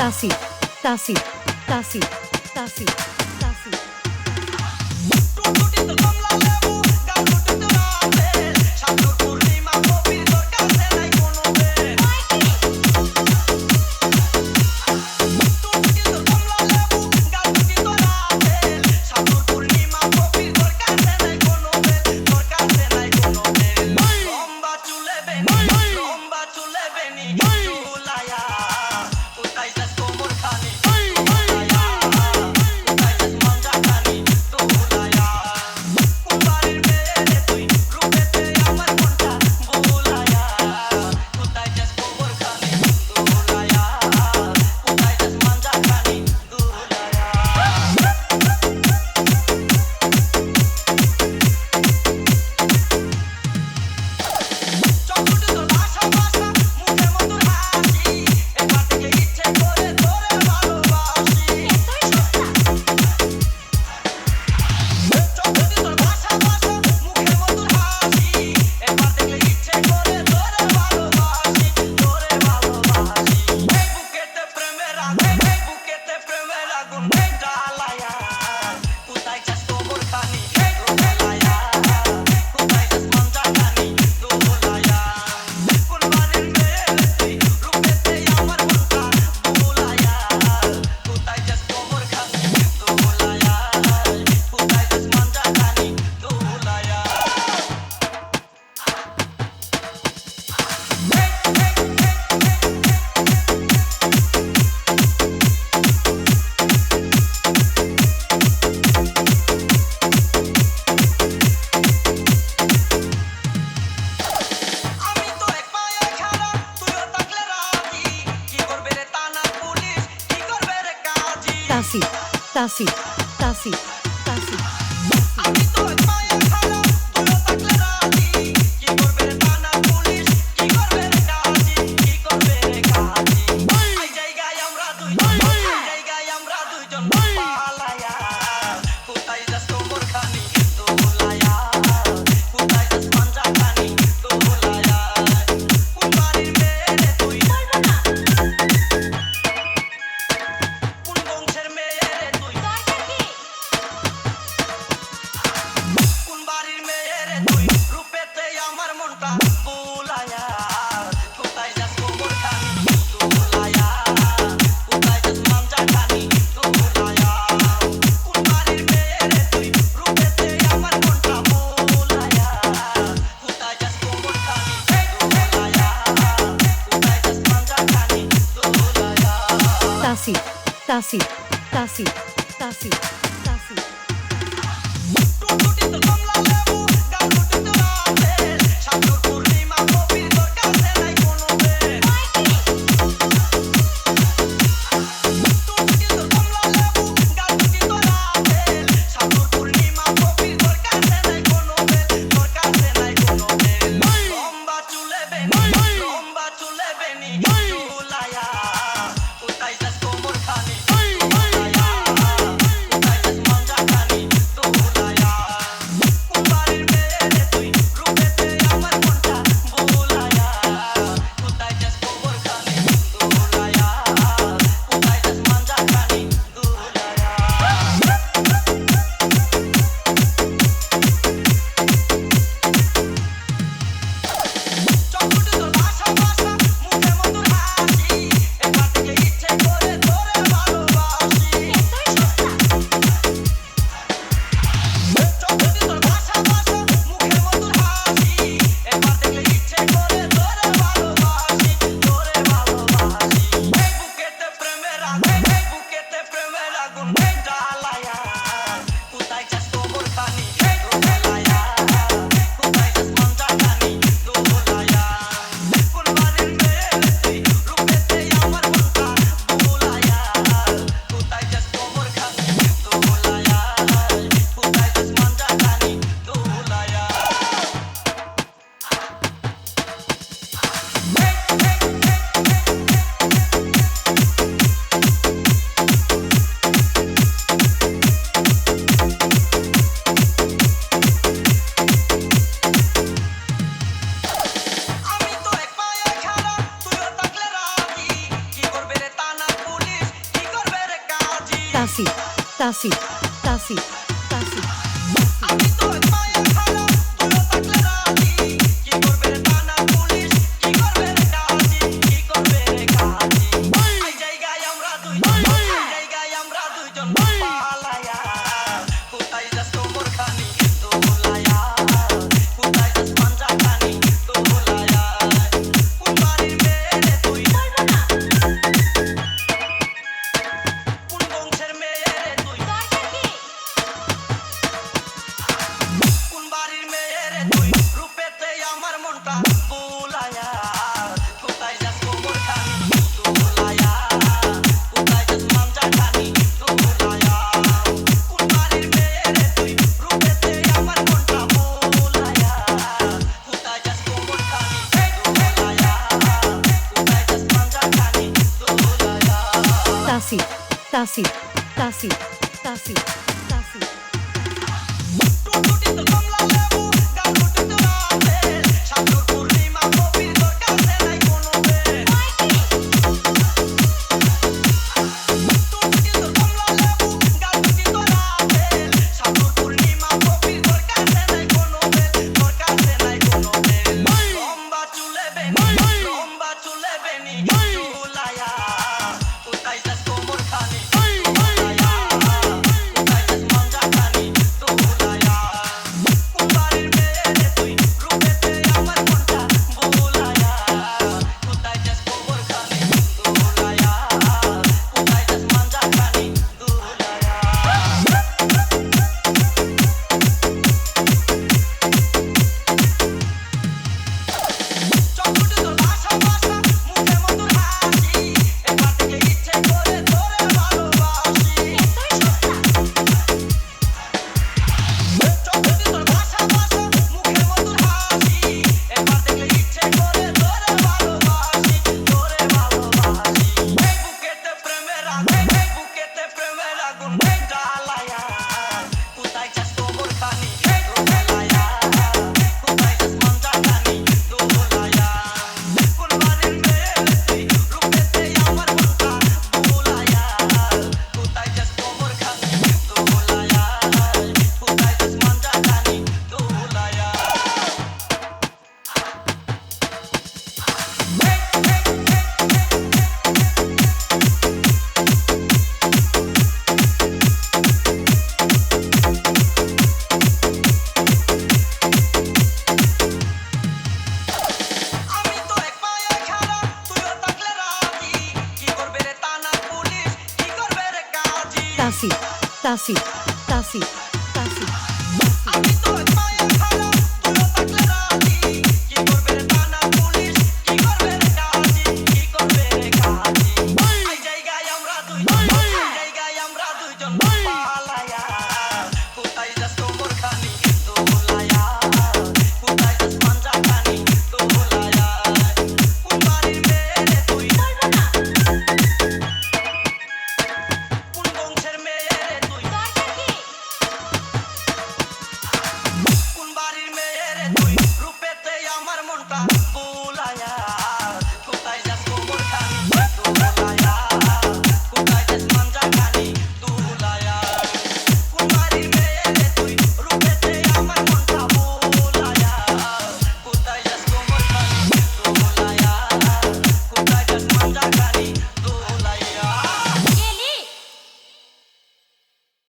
তাসি তাসি তাসি তাসি তাসি তাসি তাসি তাসি তাসি তাসি তাসি তাসি তাসি তাসি তাসি তাসি তাসি তাসি আমি তো পায়ে খাড়া তুইও থাকলে রাজি কি করবে রে থানা পুলিশ কি করবে রে কাজী কি করবে রে কাজী এই জায়গায় আমরা দুইজন পালায়া কোথায় যাস তোমর খানি দোলায়া কোথায় যাস পাঞ্জা খানি দোলায়া কোন বাড়ির মেয়ে রে তুই কোন বংশের মেয়ে রে তুই কোন বাড়ির মেয়ে রে তুই রূপেতে আমার মনটা বুলায়া কোথায় যাস কোমর খানি দোলায়া কোথায় যাস পাঞ্জা খানি দোলায়া কোন বাড়ির মেয়ে রে তুই রূপেতে আমার মনটা বুলায়া কোথায় যাস কোমর খানি দোলায়া কোথায় যাস পাঞ্জা খানি দোলায়া তাসি তাসি তাসি তাসি তাসি টুটুটি তো কমলা লেবু গাল টুটি তো আপেল সাগর পূর্ণিমা কবির তোর কাছে নাই কোনো বেল টুটুটি তো কমলা লেবু গাল টুটি তো আপেল সাগর পূর্ণিমা কবির তোর কাছে নাই কোনো বেল তোর কাছে নাই কোনো বেল লম্বা চুলে বেনি চুলায়া কোথায় যাস কোমর খানি দোলায়া কোথায় যাস পাঞ্জা খানি দোলায়া কোন বাড়ির মেয়ে রে তুই রূপেতে আমার মনটা বুলায়া কোথায় যাস কোমর খানি দোলায়া কোথায় যাস পাঞ্জা খানি দোলায়া চকুটি তোর ভাষা মুখে মধুর হাসি এবার থেকে ইচ্ছে করে তোরে ভালোবাসি চকুটি তোর ভাষা মুখে মধুর হাসি এবার থেকে ইচ্ছে করে তোরে ভালোবাসি এই বুকেতে প্রেমের আগুন জ্বালায়া কোথায় যাস তোমর খানি দোলায়া কোথায় যাস পাঞ্জা খানি দোলায়া কোন বাড়ির মেয়ে রে তুই রূপেতে আমার মনটা বুলায়া কোথায় যাস তোমর খানি দোলায়া কোথায় যাস পাঞ্জা খানি দোলায়া আমি তো এক পায়ে খাড়া তুইও থাকলে রাজি কি করবে রে থানা পুলিশ কি করবে রে কাজী তাসি তাসি তাসি তাসি আমি তো এক পায়ে খাড়া তুইও থাকলে রাজি কি করবে রে থানা পুলিশ কি করবে রে কাজী কি করবে রে কাজী এই জায়গায় আমরা দুইজন পালায়া কোথায় যাস তোমর খানি দোলায়া কোথায় যাস পাঞ্জা খানি দোলায়া কোন বাড়ির মেয়ে রে তুই কোন বংশের মেয়ে রে তুই কোন বাড়ির মেয়ে রে তুই রূপেতে আমার মনটা